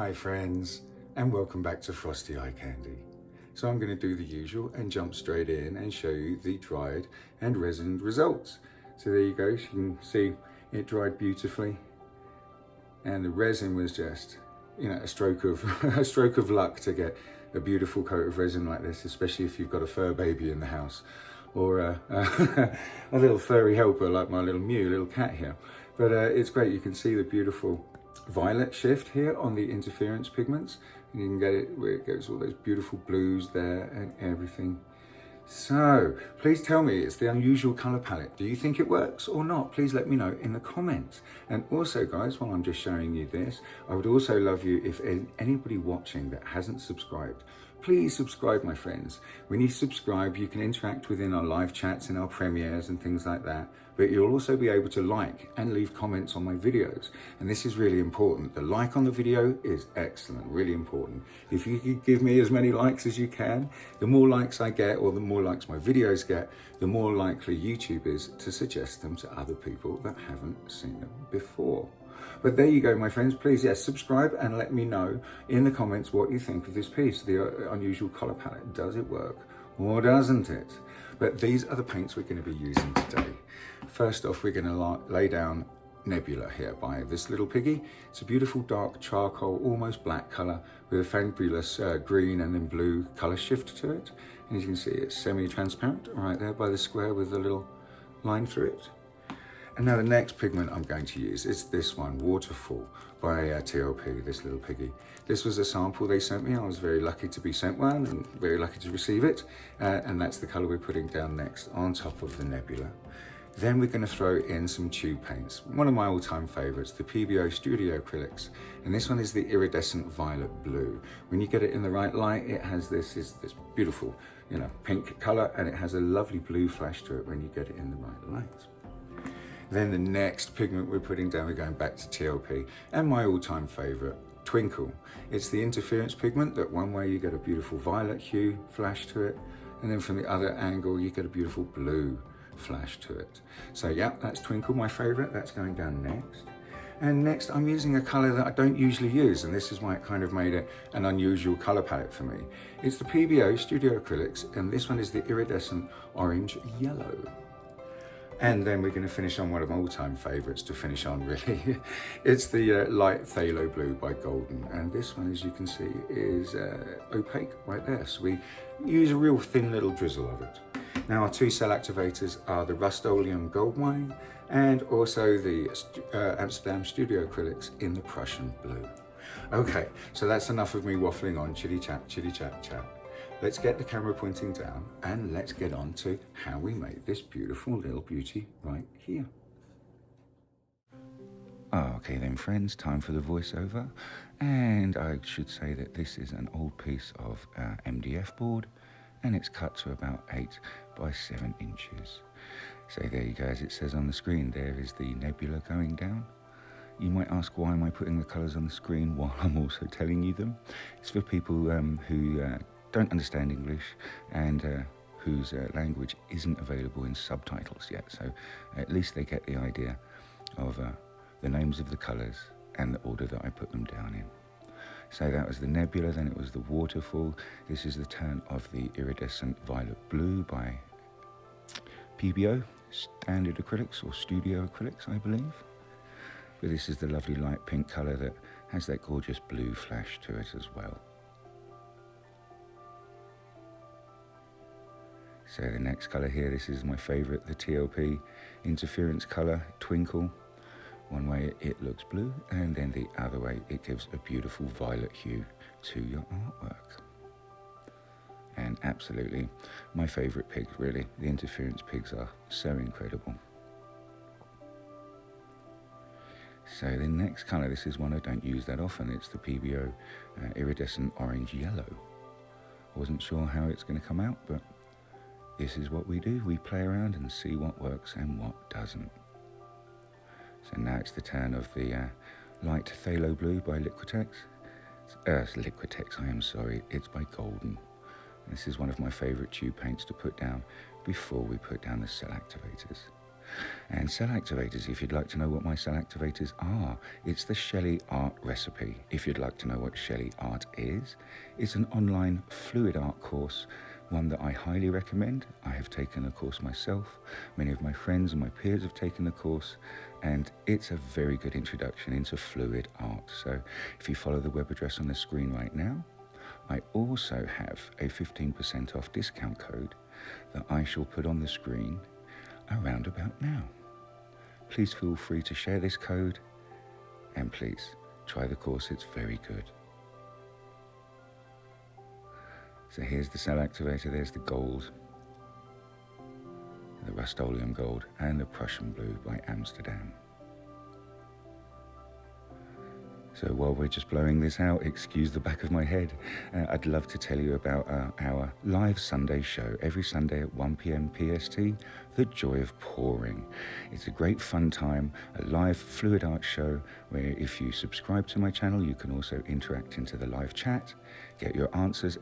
Hi friends, and welcome back to Frosty Eye Candy. So I'm going to do the usual and jump straight in and show you the dried and resined results. So there you go, you can see it dried beautifully, and the resin was just, you know, a stroke of luck to get a beautiful coat of resin like this, especially if you've got a fur baby in the house, or a little furry helper like my little Mew, little cat here. But it's great, you can see the beautiful violet shift here on the interference pigments, and you can get it where it goes all those beautiful blues there and everything. So please tell me, it's the unusual color palette. Do you think it works or not? Please let me know in the comments. And also guys, while I'm just showing you this, I would also love you if anybody watching that hasn't subscribed, please subscribe, my friends. When you subscribe, you can interact within our live chats and our premieres and things like that, but you'll also be able to like and leave comments on my videos. And this is really important. The like on the video is excellent, really important. If you could give me as many likes as you can, the more likes I get, or the more likes my videos get, the more likely YouTube is to suggest them to other people that haven't seen them before. But there you go, my friends. Please, yes, subscribe and let me know in the comments what you think of this piece, the unusual color palette. Does it work or doesn't it? But these are the paints we're going to be using today. First off, we're going to lay down Nebula here by this little piggy. It's a beautiful dark charcoal, almost black color with a fabulous green and then blue color shift to it. And as you can see, it's semi-transparent right there by the square with a little line through it. And now the next pigment I'm going to use is this one, Waterfall by TLP, this little piggy. This was a sample they sent me. I was very lucky to be sent one and very lucky to receive it. And that's the color we're putting down next on top of the Nebula. Then we're going to throw in some tube paints. One of my all-time favorites, the Pebeo Studio Acrylics. And this one is the Iridescent Violet Blue. When you get it in the right light, it has this beautiful, you know, pink color, and it has a lovely blue flash to it when you get it in the right light. Then the next pigment we're putting down, we're going back to TLP and my all-time favorite, Twinkle. It's the interference pigment that one way you get a beautiful violet hue flash to it, and then from the other angle you get a beautiful blue flash to it. So yeah, that's Twinkle, my favorite. That's going down next. And next I'm using a color that I don't usually use, and this is why it kind of made it an unusual color palette for me. It's the Pebeo Studio Acrylics, and this one is the Iridescent Orange Yellow. And then we're going to finish on one of my all-time favorites to finish on, really. It's the light phthalo blue by Golden, and this one, as you can see, is opaque right there. So we use a real thin little drizzle of it. Now our two cell activators are the Rust-Oleum Goldwine and also the Amsterdam Studio Acrylics in the Prussian Blue. Okay, so that's enough of me waffling on, chitty chat, chat. Let's get the camera pointing down and let's get on to how we made this beautiful little beauty right here. Okay then friends, time for the voiceover. And I should say that this is an old piece of MDF board, and it's cut to about 8 by 7 inches. So there you go, as it says on the screen, there is the Nebula going down. You might ask, why am I putting the colours on the screen while I'm also telling you them? It's for people who don't understand English and whose language isn't available in subtitles yet, so at least they get the idea of the names of the colours and the order that I put them down in. So that was the Nebula, then it was the Waterfall. This is the turn of the Iridescent Violet Blue by Pebeo, Standard Acrylics or Studio Acrylics, I believe. But this is the lovely light pink colour that has that gorgeous blue flash to it as well. So the next colour here, this is my favourite, the TLP interference colour, Twinkle. One way it looks blue, and then the other way it gives a beautiful violet hue to your artwork. And absolutely my favourite pig, really. The interference pigs are so incredible. So the next colour, this is one I don't use that often, it's the Pebeo Iridescent Orange Yellow. I wasn't sure how it's going to come out, but this is what we do. We play around and see what works and what doesn't. So now it's the turn of the light phthalo blue by Liquitex. Liquitex, I am sorry, it's by Golden. This is one of my favourite tube paints to put down before we put down the cell activators. And cell activators, if you'd like to know what my cell activators are, it's the Shelly Art recipe. If you'd like to know what Shelly Art is, it's an online fluid art course, one that I highly recommend. I have taken a course myself. Many of my friends and my peers have taken the course, and it's a very good introduction into fluid art. So if you follow the web address on the screen right now, I also have a 15% off discount code that I shall put on the screen around about now. Please feel free to share this code, and please try the course, it's very good. So here's the cell activator, there's the gold, the Rust-Oleum gold, and the Prussian blue by Amsterdam. So while we're just blowing this out, excuse the back of my head, I'd love to tell you about our live Sunday show, every Sunday at 1 p.m. PST, The Joy of Pouring. It's a great fun time, a live fluid art show where if you subscribe to my channel, you can also interact into the live chat, get your answers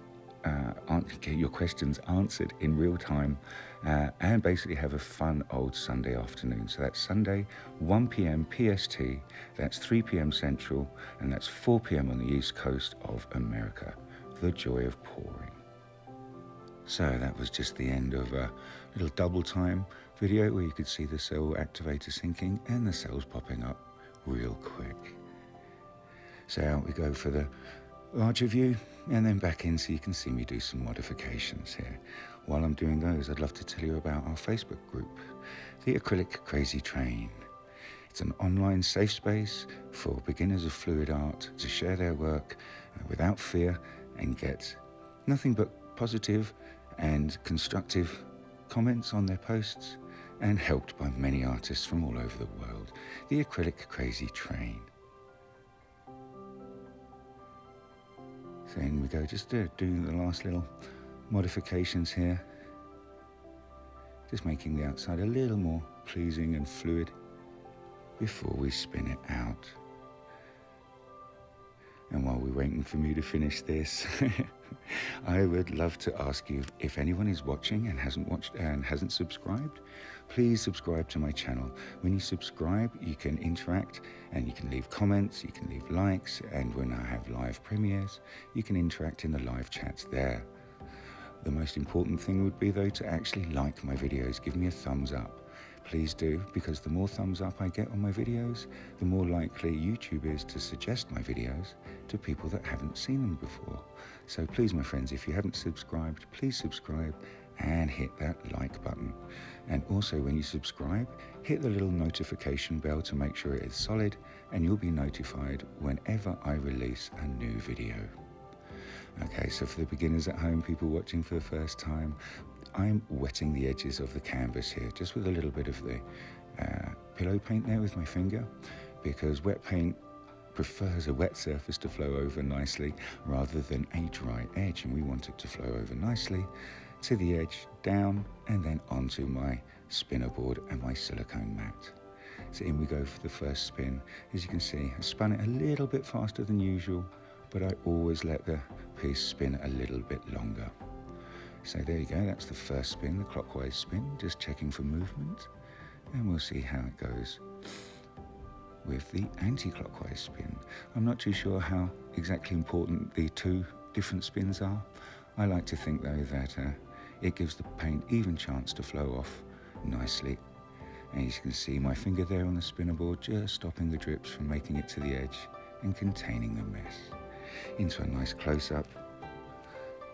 get your questions answered in real time, and basically have a fun old Sunday afternoon. So that's Sunday, 1 p.m. PST, that's 3 p.m. Central, and that's 4 p.m. on the East Coast of America. The Joy of Pouring. So that was just the end of a little double time video where you could see the cell activator syncing and the cells popping up real quick. So out we go for the larger view, and then back in so you can see me do some modifications here. While I'm doing those, I'd love to tell you about our Facebook group, the Acrylic Crazy Train. It's an online safe space for beginners of fluid art to share their work without fear and get nothing but positive and constructive comments on their posts, and helped by many artists from all over the world. The Acrylic Crazy Train. So in we go, just doing the last little modifications here. Just making the outside a little more pleasing and fluid before we spin it out. And while we're waiting for me to finish this, I would love to ask you, if anyone is watching and hasn't watched and hasn't subscribed, please subscribe to my channel. When you subscribe, you can interact and you can leave comments, you can leave likes, and when I have live premieres, you can interact in the live chats there. The most important thing would be though to actually like my videos, give me a thumbs up. Please do, because the more thumbs up I get on my videos, the more likely YouTube is to suggest my videos to people that haven't seen them before. So please, my friends, if you haven't subscribed, please subscribe and hit that like button. And also when you subscribe, hit the little notification bell to make sure it is solid, and you'll be notified whenever I release a new video. Okay, so for the beginners at home, people watching for the first time, I'm wetting the edges of the canvas here, just with a little bit of the pillow paint there with my finger, because wet paint prefers a wet surface to flow over nicely rather than a dry edge, and we want it to flow over nicely to the edge, down, and then onto my spinner board and my silicone mat. So in we go for the first spin. As you can see, I spun it a little bit faster than usual, but I always let the piece spin a little bit longer. So there you go, that's the first spin, the clockwise spin, just checking for movement, and we'll see how it goes with the anti-clockwise spin. I'm not too sure how exactly important the two different spins are. I like to think though that it gives the paint even chance to flow off nicely. And as you can see, my finger there on the spinner board, just stopping the drips from making it to the edge and containing the mess. Into a nice close-up.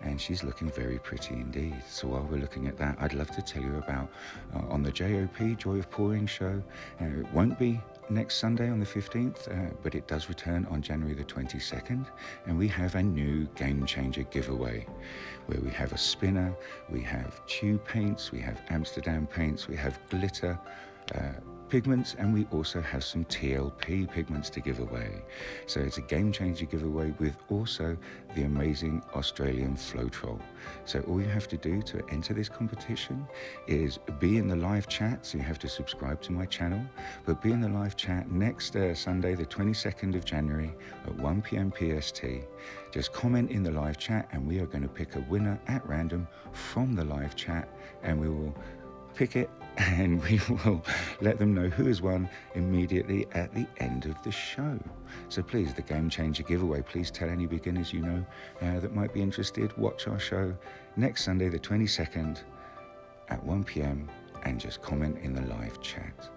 And she's looking very pretty indeed. So while we're looking at that, I'd love to tell you about on the JOP, Joy of Pouring show. It won't be next Sunday on the 15th, but it does return on January the 22nd. And we have a new Game Changer giveaway where we have a spinner, we have tube paints, we have Amsterdam paints, we have glitter pigments, and we also have some TLP pigments to give away. So it's a Game Changer giveaway with also the amazing Australian Floetrol. So all you have to do to enter this competition is be in the live chat, so you have to subscribe to my channel, but be in the live chat next Sunday the 22nd of January at 1 p.m. PST. Just comment in the live chat and we are going to pick a winner at random from the live chat, and we will pick it and we will let them know who has won immediately at the end of the show. So please, the Game Changer giveaway, please tell any beginners you know that might be interested, watch our show next Sunday the 22nd at 1 p.m. and just comment in the live chat.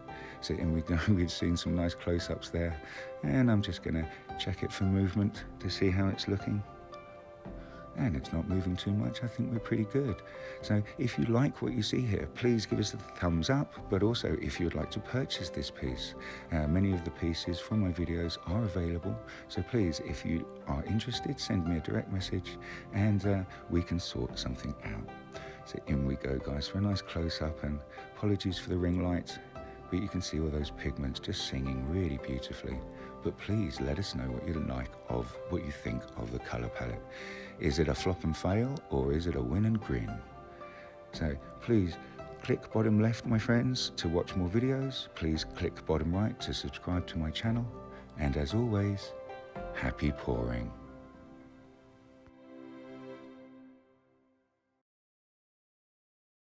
So, and we've seen some nice close-ups there, and I'm just going to check it for movement to see how it's looking. And it's not moving too much. I think we're pretty good. So if you like what you see here, please give us a thumbs up. But also, if you'd like to purchase this piece, many of the pieces from my videos are available. So please, if you are interested, send me a direct message and we can sort something out. So in we go, guys, for a nice close-up, and apologies for the ring light, but you can see all those pigments just singing really beautifully. But please let us know what what you think of the color palette. Is it a flop and fail, or is it a win and grin? So please click bottom left, my friends, to watch more videos. Please click bottom right to subscribe to my channel. And as always, happy pouring.